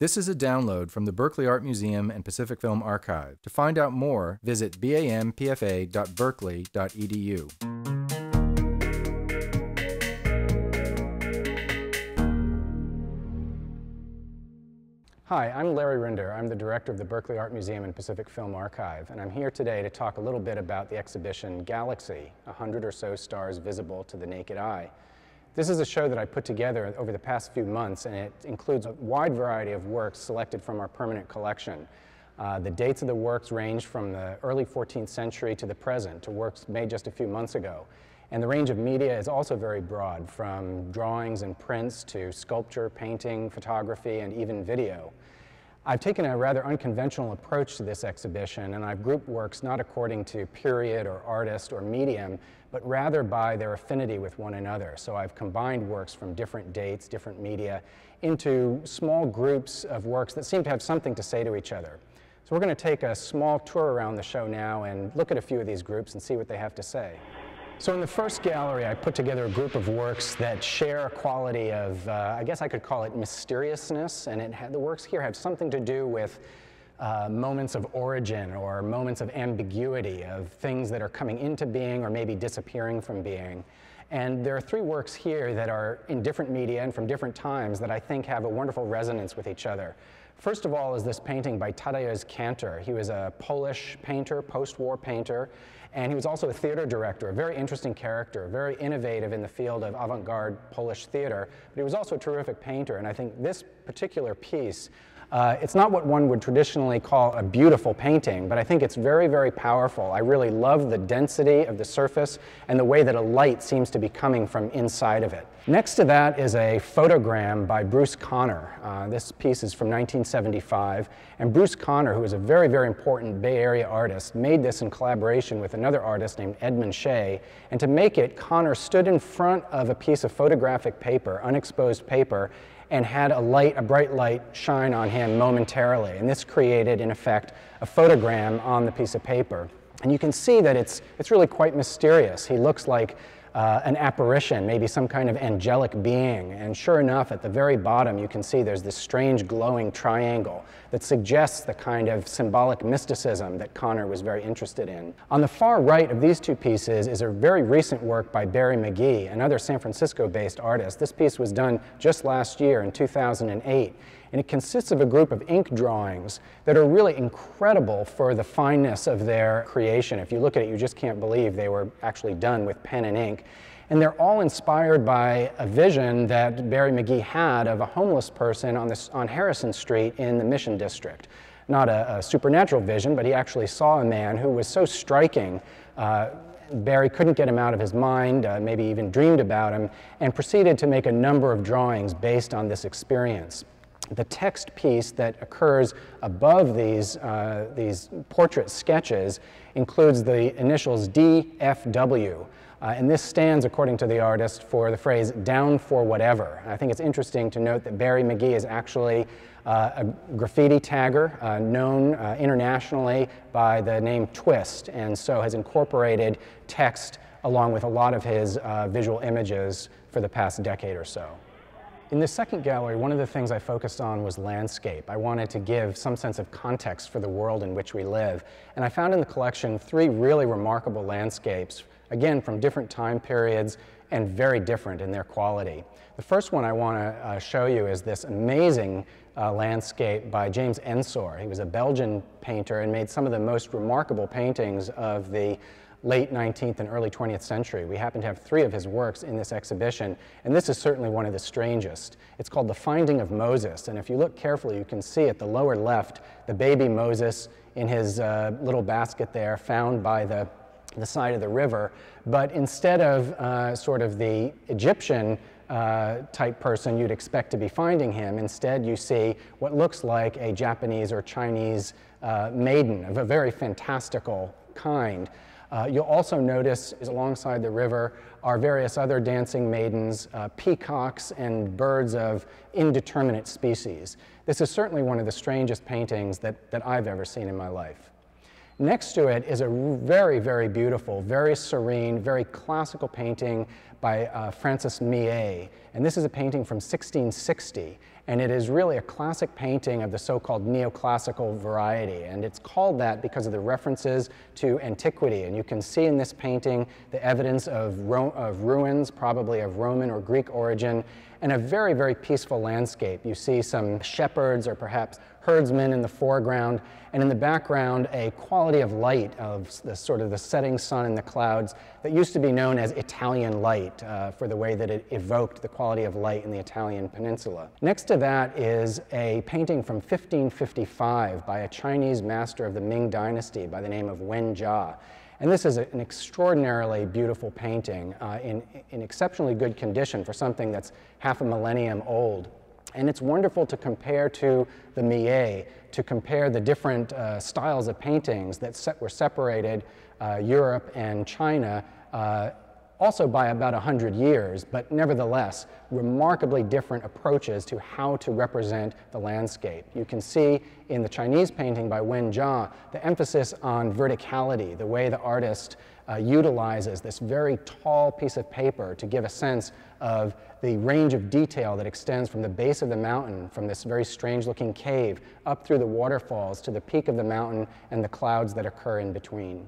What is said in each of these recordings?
This is a download from the Berkeley Art Museum and Pacific Film Archive. To find out more, visit bampfa.berkeley.edu. Hi, I'm Larry Rinder. I'm the director of the Berkeley Art Museum and Pacific Film Archive, and I'm here today to talk a little bit about the exhibition Galaxy, 100 or so stars visible to the naked eye. This is a show that I put together over the past few months, and it includes a wide variety of works selected from our permanent collection. The dates of the works range from the early 14th century to the present, to works made just a few months ago. And the range of media is also very broad, from drawings and prints to sculpture, painting, photography, and even video. I've taken a rather unconventional approach to this exhibition, and I've grouped works not according to period or artist or medium, but rather by their affinity with one another. So I've combined works from different dates, different media, into small groups of works that seem to have something to say to each other. So we're going to take a small tour around the show now and look at a few of these groups and see what they have to say. So in the first gallery, I put together a group of works that share a quality of, I guess I could call it mysteriousness, and the works here have something to do with moments of origin or moments of ambiguity, of things that are coming into being or maybe disappearing from being. And there are three works here that are in different media and from different times that I think have a wonderful resonance with each other. First of all is this painting by Tadeusz Kantor. He was a Polish painter, post-war painter, and he was also a theater director, a very interesting character, very innovative in the field of avant-garde Polish theater, but he was also a terrific painter, and I think this particular piece, it's not what one would traditionally call a beautiful painting, but I think it's very, very powerful. I really love the density of the surface and the way that a light seems to be coming from inside of it. Next to that is a photogram by Bruce Conner. This piece is from 1975, and Bruce Conner, who is a very, very important Bay Area artist, made this in collaboration with another artist named Edmund Shea, and to make it, Conner stood in front of a piece of photographic paper, unexposed paper, and had a bright light shine on him momentarily, and this created, in effect, a photogram on the piece of paper. And you can see that it's really quite mysterious. He looks like an apparition, maybe some kind of angelic being, and sure enough, at the very bottom you can see there's this strange glowing triangle that suggests the kind of symbolic mysticism that Conner was very interested in. On the far right of these two pieces is a very recent work by Barry McGee, another San Francisco-based artist. This piece was done just last year in 2008. And it consists of a group of ink drawings that are really incredible for the fineness of their creation. If you look at it, you just can't believe they were actually done with pen and ink. And they're all inspired by a vision that Barry McGee had of a homeless person on Harrison Street in the Mission District. Not a supernatural vision, but he actually saw a man who was so striking. Barry couldn't get him out of his mind, maybe even dreamed about him, and proceeded to make a number of drawings based on this experience. The text piece that occurs above these portrait sketches includes the initials DFW, and this stands, according to the artist, for the phrase "down for whatever." And I think it's interesting to note that Barry McGee is actually a graffiti tagger known internationally by the name Twist, and so has incorporated text along with a lot of his visual images for the past decade or so. In the second gallery, one of the things I focused on was landscape. I wanted to give some sense of context for the world in which we live. And I found in the collection three really remarkable landscapes, again, from different time periods and very different in their quality. The first one I want to show you is this amazing landscape by James Ensor. He was a Belgian painter and made some of the most remarkable paintings of the late 19th and early 20th century. We happen to have three of his works in this exhibition, and this is certainly one of the strangest. It's called The Finding of Moses, and if you look carefully, you can see at the lower left the baby Moses in his little basket there, found by the side of the river. But instead of sort of the Egyptian type person you'd expect to be finding him, instead you see what looks like a Japanese or Chinese maiden of a very fantastical kind. You'll also notice alongside the river are various other dancing maidens, peacocks, and birds of indeterminate species. This is certainly one of the strangest paintings that I've ever seen in my life. Next to it is a very, very beautiful, very serene, very classical painting by Francis Millet. And this is a painting from 1660. And it is really a classic painting of the so-called neoclassical variety. And it's called that because of the references to antiquity. And you can see in this painting the evidence of ruins, probably of Roman or Greek origin, and a very, very peaceful landscape. You see some shepherds or perhaps herdsmen in the foreground, and in the background a quality of light of the sort of the setting sun in the clouds that used to be known as Italian light for the way that it evoked the quality of light in the Italian peninsula. Next to that is a painting from 1555 by a Chinese master of the Ming Dynasty by the name of Wen Jia. And this is an extraordinarily beautiful painting in exceptionally good condition for something that's half a millennium old. And it's wonderful to compare to the Millet, to compare the different styles of paintings that were separated, Europe and China, also by about 100 years, but nevertheless, remarkably different approaches to how to represent the landscape. You can see in the Chinese painting by Wen Jia the emphasis on verticality, the way the artist utilizes this very tall piece of paper to give a sense of the range of detail that extends from the base of the mountain, from this very strange-looking cave, up through the waterfalls to the peak of the mountain and the clouds that occur in between.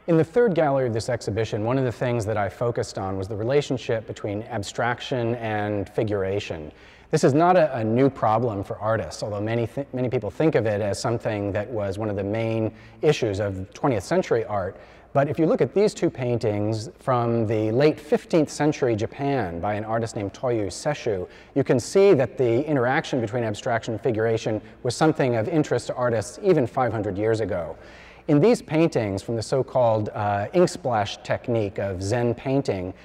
In the third gallery of this exhibition, one of the things that I focused on was the relationship between abstraction and figuration. This is not a new problem for artists, although many people think of it as something that was one of the main issues of 20th century art. But if you look at these two paintings from the late 15th century Japan by an artist named Toyo Sesshu, you can see that the interaction between abstraction and figuration was something of interest to artists even 500 years ago. In these paintings from the so-called ink splash technique of Zen painting,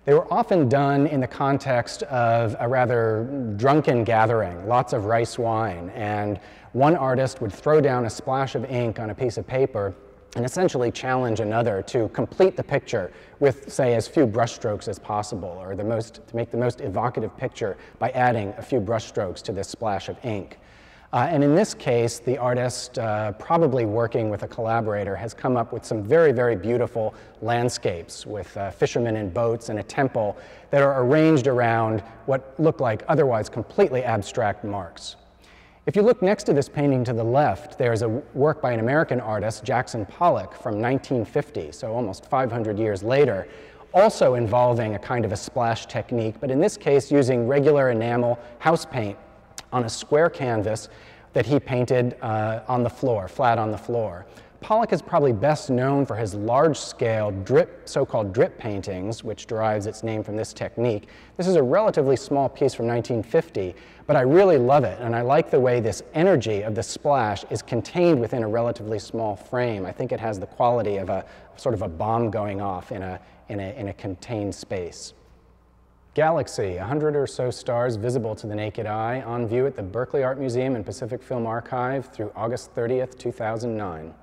they were often done in the context of a rather drunken gathering, lots of rice wine, and one artist would throw down a splash of ink on a piece of paper and essentially challenge another to complete the picture with, say, as few brushstrokes as possible, or to make the most evocative picture by adding a few brushstrokes to this splash of ink. And in this case, the artist, probably working with a collaborator, has come up with some very, very beautiful landscapes with fishermen in boats and a temple that are arranged around what look like otherwise completely abstract marks. If you look next to this painting to the left, there's a work by an American artist, Jackson Pollock, from 1950, so almost 500 years later, also involving a kind of a splash technique, but in this case using regular enamel house paint on a square canvas that he painted on the floor, flat on the floor. Pollock is probably best known for his large-scale so-called drip paintings, which derives its name from this technique. This is a relatively small piece from 1950, but I really love it, and I like the way this energy of the splash is contained within a relatively small frame. I think it has the quality of a sort of a bomb going off in a contained space. Galaxy, 100 or so stars visible to the naked eye, on view at the Berkeley Art Museum and Pacific Film Archive through August 30th, 2009.